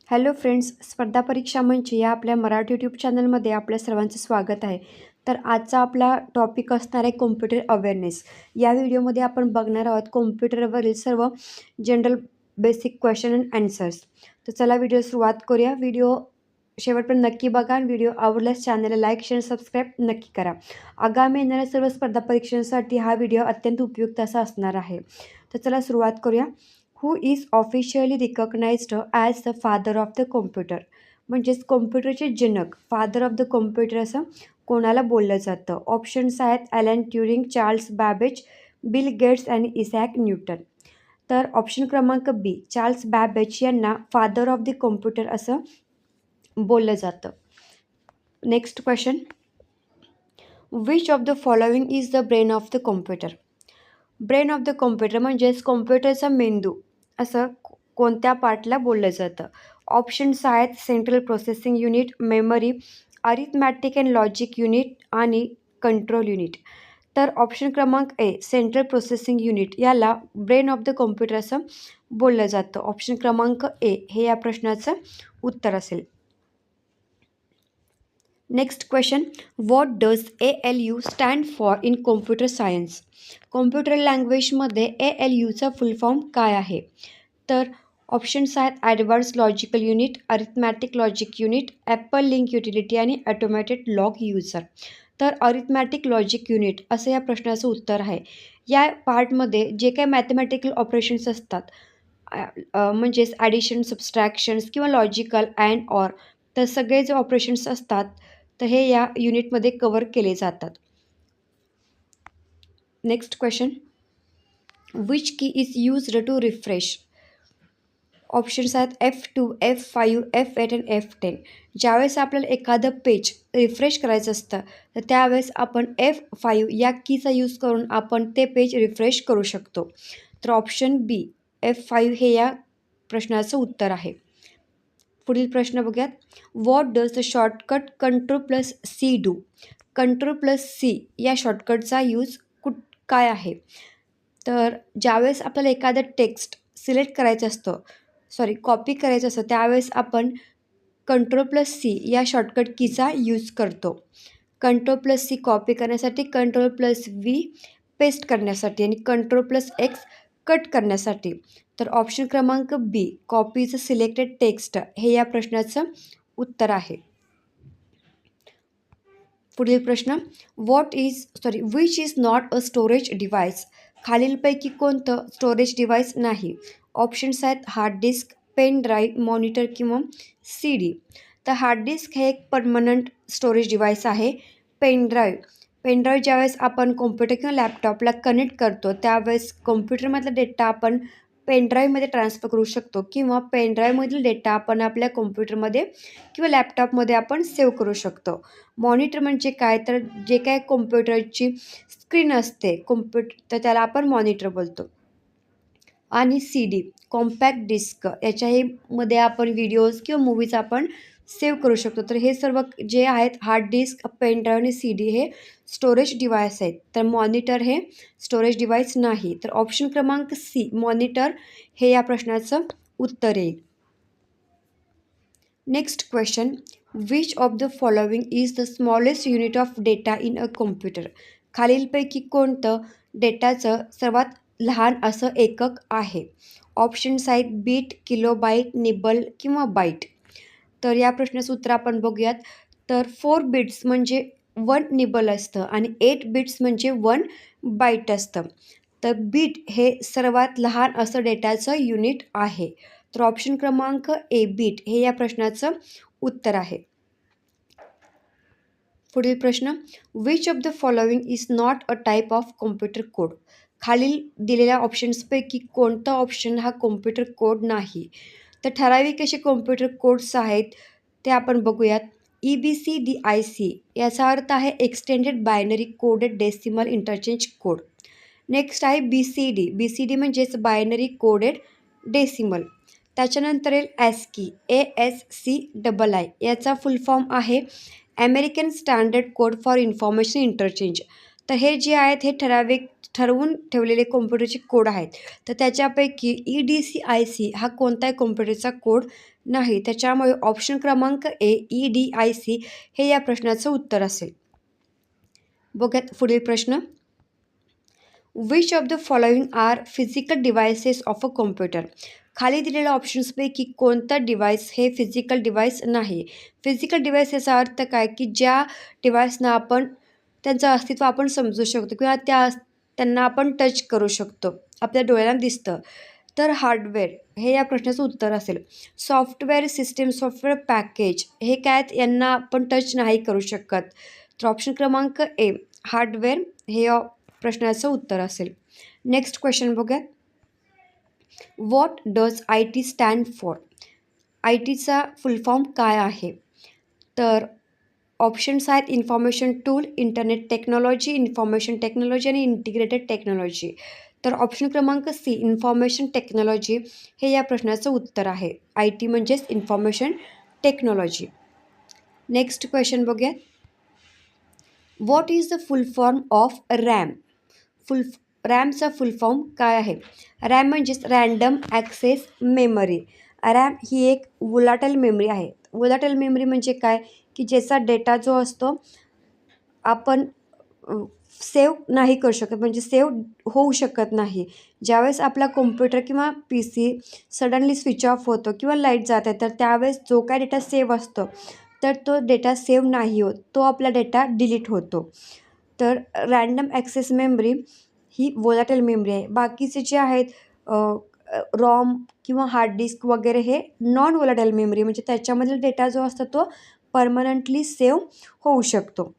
Hello friends, स्पर्धा परीक्षा मंच या आपल्या मराठी यूट्यूब चॅनलमध्ये आपल्या सर्वांचं स्वागत आहे. तर आजचा आपला टॉपिक असणार आहे कॉम्प्युटर अवेअरनेस. या व्हिडिओमध्ये आपण बघणार आहोत कॉम्प्युटरवरील सर्व general basic question and answers. तर चला व्हिडिओ सुरुवात करूया. व्हिडिओ शेवटपर्यंत नक्की बघा आणि व्हिडिओ आवडल्यास चॅनलला लाईक शेअर सबस्क्राईब नक्की करा. आगामी येणाऱ्या सर्व स्पर्धा परीक्षांसाठी हा व्हिडिओ अत्यंत उपयुक्त असा असणार आहे. तर चला सुरुवात करूया. Who is officially recognised as the father of the computer. म्हणजेच कॉम्प्युटरचे जनक, फादर ऑफ द कॉम्प्युटर असं कोणाला बोललं जातं. ऑप्शन्स आहेत Alan Turing, Charles Babbage, Bill Gates आणि इसॅक न्यूटन. तर ऑप्शन क्रमांक बी, चार्ल्स बॅबेज यांना फादर ऑफ द कॉम्प्युटर असं बोललं जातं. Next question, which of the following is the brain of the computer. Brain of the computer म्हणजेच कॉम्प्युटरचा मेंदू असं कोणत्या पार्टला बोललं जातं. ऑप्शन्स आहेत central processing unit, memory, arithmetic and logic unit आणि कंट्रोल युनिट. तर ऑप्शन क्रमांक ए, सेंट्रल प्रोसेसिंग युनिट याला ब्रेन ऑफ द कॉम्प्युटर असं बोललं जातं. ऑप्शन क्रमांक ए हे या प्रश्नाचं उत्तर असेल. Next question, what does ALU stand for in computer science. Computer लँग्वेजमध्ये ALUचा फुल फॉर्म काय आहे. तर ऑप्शन्स आहेत advance logical unit, arithmetic logic unit, Apple link utility आणि ऑटोमॅटेड लॉग युजर. तर अरिथमॅटिक लॉजिक युनिट असं या प्रश्नाचं उत्तर आहे. या पार्टमध्ये जे काही मॅथमॅटिकल ऑपरेशन्स असतात, म्हणजेच ॲडिशन, सबस्ट्रॅक्शन्स किंवा लॉजिकल अँड ऑर, तर सगळे जे ऑपरेशन्स असतात तर हे या युनिटमध्ये कवर केले जातात. Next question, which key is used to refresh. Options आहेत F2, F5, F8 आणि F10. ज्यावेळेस आपल्याला एखादं पेज रिफ्रेश करायचं असतं तर त्यावेळेस आपण F5 या कीचा यूज करून आपण ते पेज रिफ्रेश करू शकतो. तर ऑप्शन बी F5 हे या प्रश्नाचं उत्तर आहे. पुढील प्रश्न बघूयात. What does the shortcut Ctrl+C do. Ctrl+C या शॉर्टकटचा यूज काय आहे. तर ज्यावेळेस आपल्याला एखादं टेक्स्ट सिलेक्ट करायचं असतं, कॉपी करायचं असतं, त्यावेळेस आपण Ctrl+C या शॉर्टकट कीचा यूज करतो. Ctrl+C कॉपी करण्यासाठी, Ctrl+V पेस्ट करण्यासाठी आणि Ctrl+X कट करण्यासाठी. तर ऑप्शन क्रमांक बी, कॉपीचं सिलेक्टेड टेक्स्ट हे या प्रश्नाचं उत्तर आहे. पुढील प्रश्न, which is not a storage device. खालीलपैकी कोणतं स्टोरेज डिव्हाइस नाही. ऑप्शन्स आहेत hard disk, pen drive, monitor किंवा CD. तर हार्ड डिस्क हे एक परमनंट स्टोरेज डिव्हाइस आहे. पेन ड्राईव्ह ज्यावेळेस आपण कॉम्प्युटर किंवा लॅपटॉपला कनेक्ट करतो त्यावेळेस कॉम्प्युटरमधला डेटा आपण पेन ड्राईव्हमध्ये ट्रान्सफर करू शकतो किंवा पेन ड्राईव्हमधील डेटा आपण आपल्या कॉम्प्युटरमध्ये किंवा लॅपटॉपमध्ये आपण सेव्ह करू शकतो. मॉनिटर म्हणजे काय, तर जे काय कॉम्प्युटरची स्क्रीन असते तर त्याला आपण मॉनिटर बोलतो. आणि CD, कॉम्पॅक्ट डिस्क, याच्यामध्ये आपण व्हिडिओज किंवा मूवीज आपण सेव्ह करू शकतो. तर हे सर्व जे आहेत हार्ड डिस्क, पेन ड्राईव्ह आणि CD हे स्टोरेज डिव्हाइस आहेत. तर मॉनिटर हे स्टोरेज डिव्हाइस नाही. तर ऑप्शन क्रमांक सी, मॉनिटर हे या प्रश्नाचं उत्तर येईल. Next question, which of the following is the smallest unit of data in a computer. खालीलपैकी कोणतं डेटाचं सर्वात लहान असं एकक आहे. ऑप्शन्स आहेत बीट, किलोबाईट, निबल किंवा बाईट. तर या प्रश्नाचं उत्तर आपण बघूयात. तर 4 बिट्स म्हणजे 1 निबल असतं आणि 8 बिट्स म्हणजे 1 बाईट असतं. तर बीट हे सर्वात लहान असं डेटाचं युनिट आहे. तर ऑप्शन क्रमांक ए, बीट हे या प्रश्नाचं उत्तर आहे. पुढील प्रश्न, which of the following is not a type of computer code. खालील दिलेल्या ऑप्शन्सपैकी कोणता ऑप्शन हा कॉम्प्युटर कोड नाही. तर ठराविक असे कॉम्प्युटर कोड्स आहेत ते आपण बघूयात. EBCDIC याचा अर्थ आहे extended binary coded decimal interchange code. Next आहे BCD म्हणजेच बायनरी कोडेड डेसिमल. त्याच्यानंतर येईल ASCII, ASCII याचा फुल फॉर्म आहे American standard code for information interchange. तर हे जे आहेत हे ठरवून ठेवलेले कॉम्प्युटरचे कोड आहेत. तर त्याच्यापैकी EDCIC हा कोणताही कॉम्प्युटरचा कोड नाही. त्याच्यामुळे ऑप्शन क्रमांक ए EDIC हे या प्रश्नाचं उत्तर असेल. बघूयात पुढील प्रश्न. Which of the following are physical devices of a computer? खाली दिलेल्या ऑप्शन्सपैकी कोणतं डिव्हाइस हे फिजिकल डिव्हाइस नाही? फिजिकल डिव्हाइस याचा अर्थ काय, की ज्या डिव्हाइसना आपण त्यांचं अस्तित्व आपण समजू शकतो किंवा त्यांना आपण टच करू शकतो, आपल्या डोळ्याला दिसतं. तर हार्डवेअर हे या प्रश्नाचं उत्तर असेल. सॉफ्टवेअर सिस्टीम, सॉफ्टवेअर पॅकेज हे काय आहेत, यांना आपण टच नाही करू शकत. तर ऑप्शन क्रमांक ए हार्डवेअर हे या प्रश्नाचं उत्तर असेल. नेक्स्ट क्वेश्चन बघूया. What does IT stand for? ITचा फुल फॉर्म काय आहे? तर ऑप्शन्स आहेत information tool, internet technology, information technology आणि इंटिग्रेटेड टेक्नॉलॉजी. तर ऑप्शन क्रमांक सी इन्फॉर्मेशन टेक्नॉलॉजी हे या प्रश्नाचं उत्तर आहे. IT म्हणजेच इन्फॉर्मेशन टेक्नॉलॉजी. नेक्स्ट क्वेश्चन बघूयात. What is the full form of RAM? रॅमचा फुल फॉर्म काय आहे? रॅम म्हणजेच रँडम ॲक्सेस मेमरी. रॅम ही एक वोलाटाईल मेमरी आहे. वोलाटाईल मेमरी म्हणजे काय, की ज्याचा डेटा जो असतो आपण सेव्ह नाही करू शकत, म्हणजे सेव्ह होऊ शकत नाही. ज्यावेळेस आपला कॉम्प्युटर किंवा PC सडनली स्विच ऑफ होतो किंवा लाईट जाते, तर त्यावेळेस जो काय डेटा सेव्ह असतो तर तो डेटा सेव्ह नाही होत, तो आपला डेटा डिलीट होतो. तर रँडम ॲक्सेस मेमरी ही वोलाटाईल मेमरी आहे. बाकीचे जे आहेत रॉम किंवा हार्ड डिस्क वगैरे हे नॉन वोलाटाईल मेमरी, म्हणजे त्याच्यामधील डेटा जो असतो तो परमनंटली सेव्ह होऊ शकतो.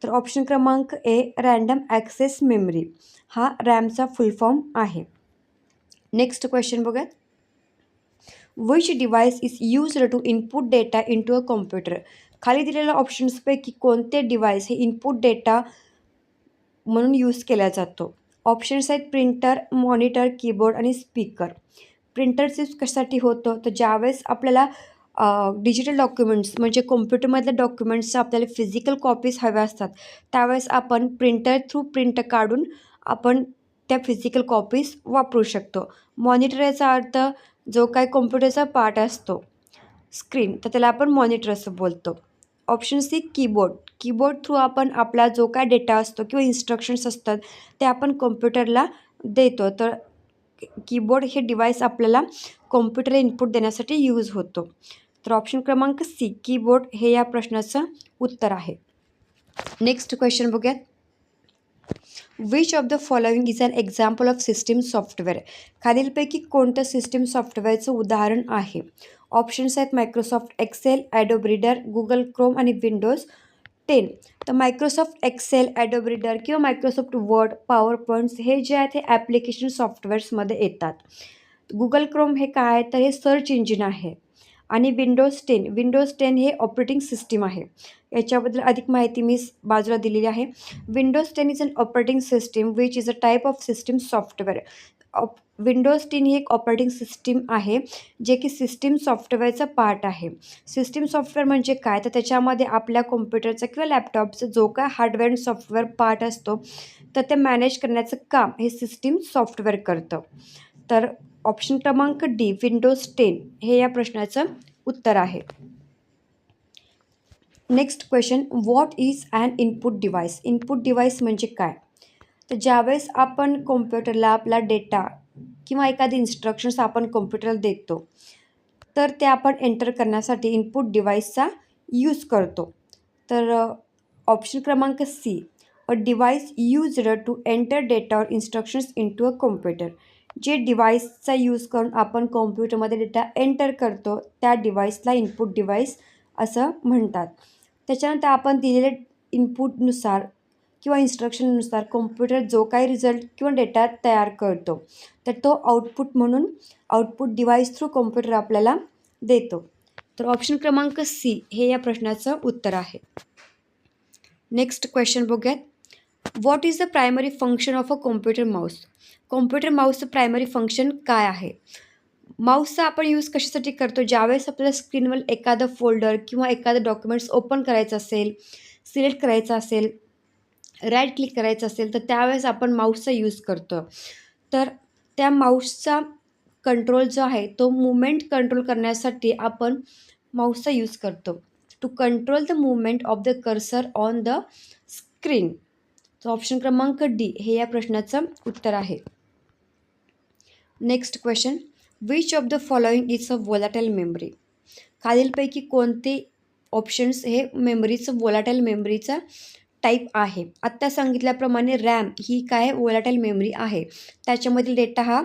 तर ऑप्शन क्रमांक ए रँडम ॲक्सेस मेमरी हा रॅमचा फुल फॉर्म आहे. नेक्स्ट क्वेश्चन बघूयात. Which device is used to input data into a computer? खाली दिलेल्या ऑप्शन्सपैकी कोणते डिव्हाइस हे इनपुट डेटा म्हणून यूज केला जातो? ऑप्शन्स आहेत प्रिंटर, मॉनिटर, कीबोर्ड आणि स्पीकर. प्रिंटरचं यूज कशासाठी होतं, तर ज्यावेळेस आपल्याला डिजिटल डॉक्युमेंट्स म्हणजे कॉम्प्युटरमधल्या डॉक्युमेंट्सच्या आपल्याला फिजिकल कॉपीज हव्या असतात, त्यावेळेस आपण प्रिंटर थ्रू प्रिंट काढून आपण त्या फिजिकल कॉपीज वापरू शकतो. मॉनिटर याचा अर्थ जो काय कॉम्प्युटरचा पार्ट असतो स्क्रीन, तर त्याला आपण मॉनिटर असं बोलतो. Option C keyboard. Keyboard through आपण आपला जो काय डेटा असतो किंवा इन्स्ट्रक्शन्स असतात ते आपण कॉम्प्युटरला देतो. तर कीबोर्ड हे डिव्हाइस आपल्याला कॉम्प्युटरला इनपुट देण्यासाठी यूज होतो. तर ऑप्शन क्रमांक सी कीबोर्ड हे या प्रश्नाचं उत्तर आहे. नेक्स्ट क्वेश्चन बघूयात. Which of the following is an example of system software? खालीलपैकी कोणतं सिस्टीम सॉफ्टवेअरचं उदाहरण आहे? ऑप्शन्स आहेत Microsoft Excel, Adobe Reader, Google Chrome आणि विंडोज 10. तर मायक्रोसॉफ्ट एक्सेल, ॲडोब रीडर किंवा मायक्रोसॉफ्ट वर्ड, पॉवर पॉईंट्स हे जे आहेत हे ॲप्लिकेशन सॉफ्टवेअर्समध्ये येतात. गुगल क्रोम हे काय आहे, तर हे सर्च इंजिन आहे. आणि विंडोज 10 हे ऑपरेटिंग सिस्टीम आहे. याच्याबद्दल अधिक माहिती मी बाजूला दिलेली आहे. Windows 10 is an operating system which is a type of system software. Windows 10 ही एक ऑपरेटिंग सिस्टीम आहे जे की सिस्टीम सॉफ्टवेअरचा पार्ट आहे. सिस्टीम सॉफ्टवेअर म्हणजे काय, तर त्याच्यामध्ये आपल्या कॉम्प्युटरचा किंवा लॅपटॉपचा जो काय हार्डवेअर आणि सॉफ्टवेअर पार्ट असतो तर ते मॅनेज करण्याचं काम हे सिस्टीम सॉफ्टवेअर करतं. तर ऑप्शन क्रमांक डी विंडोज 10 हे या प्रश्नाचं उत्तर आहे. Next question. What is an input device? Input device म्हणजे काय, तर ज्यावेळेस आपण कॉम्प्युटरला आपला डेटा किंवा एखादी इन्स्ट्रक्शन्स आपण कॉम्प्युटरला देतो तर ते आपण एंटर करण्यासाठी इनपुट डिव्हाइसचा यूज करतो. तर ऑप्शन क्रमांक C a device used to enter data और इन्स्ट्रक्शन्स इंटू अ कॉम्प्युटर. जे डिव्हाइसचा यूज करून आपण कॉम्प्युटरमध्ये डेटा एंटर करतो त्या डिव्हाइसला इनपुट डिव्हाइस असं म्हणतात. त्याच्यानंतर आपण दिलेल्या इनपुटनुसार किंवा इन्स्ट्रक्शननुसार कॉम्प्युटर जो काही रिझल्ट किंवा डेटा तयार करतो तर तो आउटपुट म्हणून आउटपुट डिव्हाइस थ्रू कॉम्प्युटर आपल्याला देतो. तर ऑप्शन क्रमांक सी हे या प्रश्नाचं उत्तर आहे. नेक्स्ट क्वेश्चन बघूयात. What is the primary function of a computer mouse? Computer माऊसचं प्रायमरी फंक्शन काय आहे? माऊसचा आपण यूज कशासाठी करतो, ज्यावेळेस आपल्याला स्क्रीनवर एखादं फोल्डर किंवा एखादं डॉक्युमेंट्स ओपन करायचं असेल, सिलेक्ट करायचं असेल राईट क्लिक करायचं असेल तर त्यावेळेस आपण माऊसचा यूज करतो. तर त्या माऊसचा कंट्रोल जो आहे तो मूव्हमेंट कंट्रोल करण्यासाठी आपण माऊसचा यूज करतो. To control the movement of the cursor on the screen. तर ऑप्शन क्रमांक डी हे या प्रश्नाचं उत्तर आहे. Next question, which of the following is a volatile memory. खालीलपैकी कोणते ऑप्शन्स हे मेमरीचं वोलाटाईल मेमरीचा टाईप आहे. आत्ता सांगितल्याप्रमाणे रॅम ही काय वोलाटाईल मेमरी आहे. त्याच्यामधील डेटा हा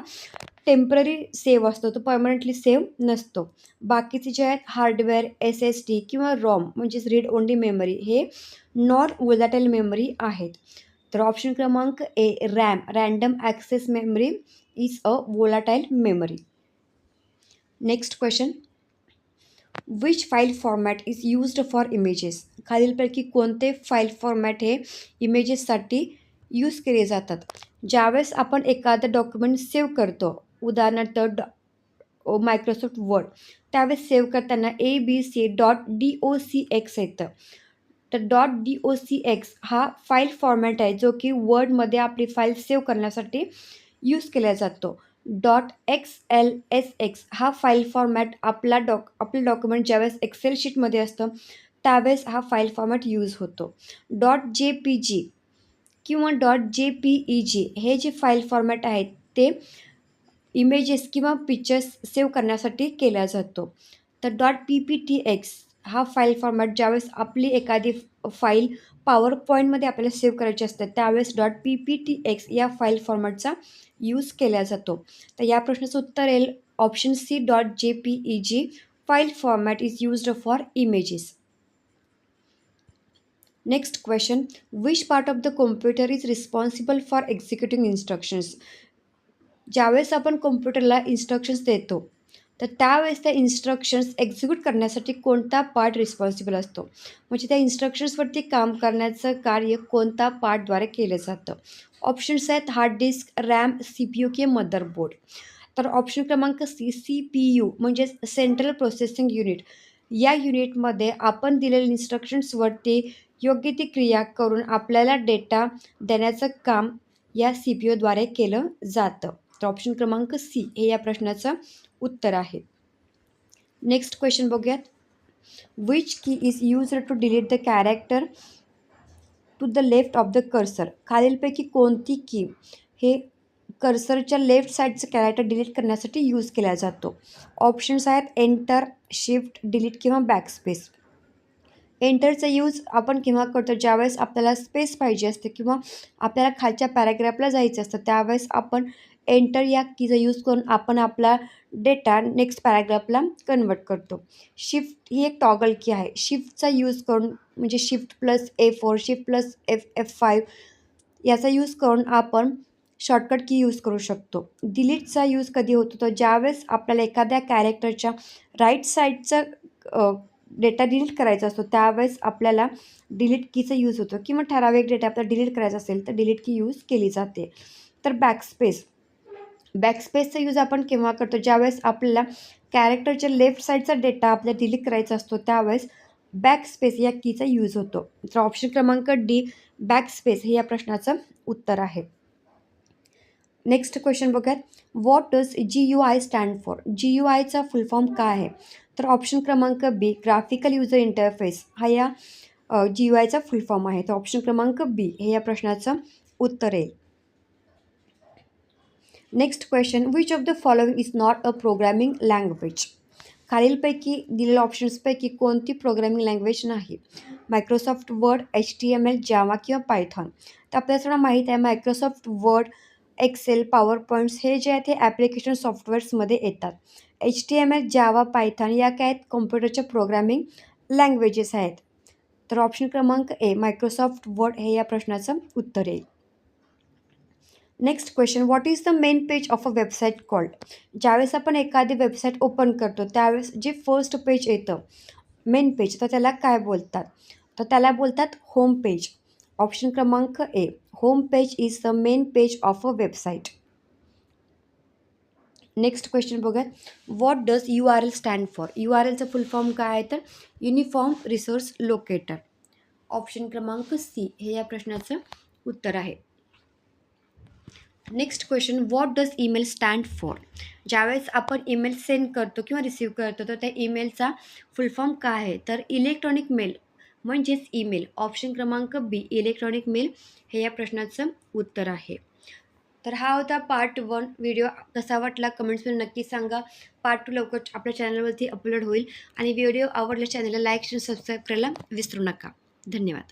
टेम्पररी सेव्ह असतो, तो परमनंटली सेव्ह नसतो. बाकीचे जे आहेत हार्डवेअर, SSD किंवा रॉम म्हणजेच रीड ओनली मेमरी हे नॉन वोलाटाईल मेमरी आहेत. तर ऑप्शन क्रमांक A RAM random access memory is a volatile memory. Next question, which file format is used for images. खालीलपैकी कोणते फाईल फॉर्मॅट हे इमेजेससाठी यूज केले जातात. ज्यावेळेस आपण एखादं डॉक्युमेंट सेव्ह करतो, उदाहरणार्थ मायक्रोसॉफ्ट वर्ड, त्यावेळेस सेव्ह करताना ABC.docx येतं. तर .docx हा फाईल फॉर्मॅट आहे जो की वर्डमध्ये आपली फाईल सेव्ह करण्यासाठी यूज केला जातो. .xlsx हा फाईल फॉर्मॅट आपलं डॉक्युमेंट ज्यावेळेस एक्सेल शीटमध्ये असतं त्यावेळेस हा फाईल फॉर्मॅट यूज होतो. .jpg किंवा .jpeg हे जे फाईल फॉर्मॅट आहेत ते इमेजेस किंवा पिक्चर्स सेव्ह करण्यासाठी केला जातो. तर .pptx हा फाईल फॉर्मॅट ज्यावेळेस आपली एखादी फाईल पॉवर पॉईंटमध्ये आपल्याला सेव्ह करायची असते त्यावेळेस .pptx या फाईल फॉर्मॅटचा यूज केला जातो. तर या प्रश्नाचं उत्तर येईल option C .jpeg file format is used for images. Next question, which part of the computer is responsible for executing instructions. ज्यावेळेस आपण कॉम्प्युटरला इन्स्ट्रक्शन्स देतो तर त्यावेळेस त्या इन्स्ट्रक्शन्स एक्झिक्यूट करण्यासाठी कोणता पार्ट रिस्पॉन्सिबल असतो. म्हणजे त्या इन्स्ट्रक्शन्सवरती काम करण्याचं कार्य कोणता पार्टद्वारे केलं जातं. ऑप्शन्स आहेत हार्ड डिस्क, रॅम, CPU किंवा मदरबोर्ड. तर ऑप्शन क्रमांक सी CPU म्हणजेच सेंट्रल प्रोसेसिंग युनिट. या युनिटमध्ये आपण दिलेल्या इन्स्ट्रक्शन्सवरती योग्य ती क्रिया करून आपल्याला डेटा देण्याचं काम या CPU द्वारे केलं जातं. तर ऑप्शन क्रमांक सी हे या प्रश्नाचं उत्तर आहे. नेक्स्ट क्वेश्चन बघूयात, which key is used to delete the character to the left of the cursor. खालीलपैकी कोणती की हे कर्सरच्या लेफ्ट साईडचं कॅरेक्टर डिलीट करण्यासाठी यूज केला जातो. ऑप्शन्स आहेत एंटर, शिफ्ट, डिलीट किंवा बॅकस्पेस. एंटरचा यूज आपण केव्हा करतो, ज्यावेळेस आपल्याला स्पेस पाहिजे असते किंवा आपल्याला खालच्या पॅराग्राफला जायचं असतं त्यावेळेस आपण एंटर या कीचा यूज करून आपण आपला डेटा नेक्स्ट पॅराग्राफला कन्वर्ट करतो. शिफ्ट ही एक टॉगल की आहे. शिफ्टचा यूज करून म्हणजे shift plus F4, shift plus F5 याचा यूज करून आपण शॉर्टकट की यूज करू शकतो. डिलीटचा यूज कधी होतो तर ज्यावेळेस आपल्याला एखाद्या कॅरेक्टरच्या राईट साईडचा डेटा डिलीट करायचा असतो त्यावेळेस आपल्याला डिलीट कीचा यूज होतो किंवा ठराविक डेटा आपल्याला डिलीट करायचा असेल तर डिलीट की यूज केली जाते. तर बॅकस्पेसचा यूज आपण केव्हा करतो, ज्यावेळेस आपल्याला कॅरेक्टरच्या लेफ्ट साईडचा डेटा आपल्याला डिलीट करायचा असतो त्यावेळेस बॅकस्पेस या कीचा यूज होतो. तर ऑप्शन क्रमांक डी बॅकस्पेस हे या प्रश्नाचं उत्तर आहे. नेक्स्ट क्वेश्चन बघूयात, what does GUI stand for. GUIचा फुल फॉर्म काय आहे. तर ऑप्शन क्रमांक बी ग्राफिकल युजर इंटरफेस हा या GUIचा फुल फॉर्म आहे. तर ऑप्शन क्रमांक बी हे या प्रश्नाचं उत्तर येईल. Next question, which of the following is not a programming language. खालीलपैकी दिलेल्या ऑप्शन्सपैकी कोणती प्रोग्रॅमिंग लँग्वेज नाही. मायक्रोसॉफ्ट वर्ड, HTML, जावा किंवा पायथॉन. तर आपल्याला सगळं माहीत आहे Microsoft Word, Excel, PowerPoints हे जे आहेत हे ॲप्लिकेशन सॉफ्टवेअर्समध्ये येतात. HTML, जावा, पायथॉन या काय आहेत कॉम्प्युटरच्या प्रोग्रॅमिंग लँग्वेजेस आहेत. तर ऑप्शन क्रमांक ए मायक्रोसॉफ्ट वर्ड हे या प्रश्नाचं उत्तर येईल. Next question, what is the main page of a website called. ज्यावेळेस आपण एखादी वेबसाईट ओपन करतो त्यावेळेस जे फर्स्ट पेज येतं मेन पेज तर त्याला काय बोलतात. तर त्याला बोलतात होम पेज. ऑप्शन क्रमांक A home page is the main page of a website. Next question बघूयात, what does URL stand for. URLचं फुल फॉर्म काय आहे तर युनिफॉर्म रिसोर्स लोकेटर. ऑप्शन क्रमांक सी हे या प्रश्नाचं उत्तर आहे. Next question, what does email stand for? ज्यावेळेस आपण ईमेल सेंड करतो किंवा रिसीव्ह करतो तर त्या ईमेलचा फुल फॉर्म काय आहे? तर इलेक्ट्रॉनिक मेल म्हणजेच ईमेल. ऑप्शन क्रमांक बी इलेक्ट्रॉनिक मेल हे या प्रश्नाचं उत्तर आहे. तर हा होता पार्ट 1 व्हिडिओ. कसा वाटला कमेंट्समध्ये नक्की सांगा. पार्ट 2 लवकर आपल्या चॅनलवरती अपलोड होईल आणि व्हिडिओ आवडल्यास चॅनलला लाईक आणि सबस्क्राईब करायला विसरू नका. धन्यवाद.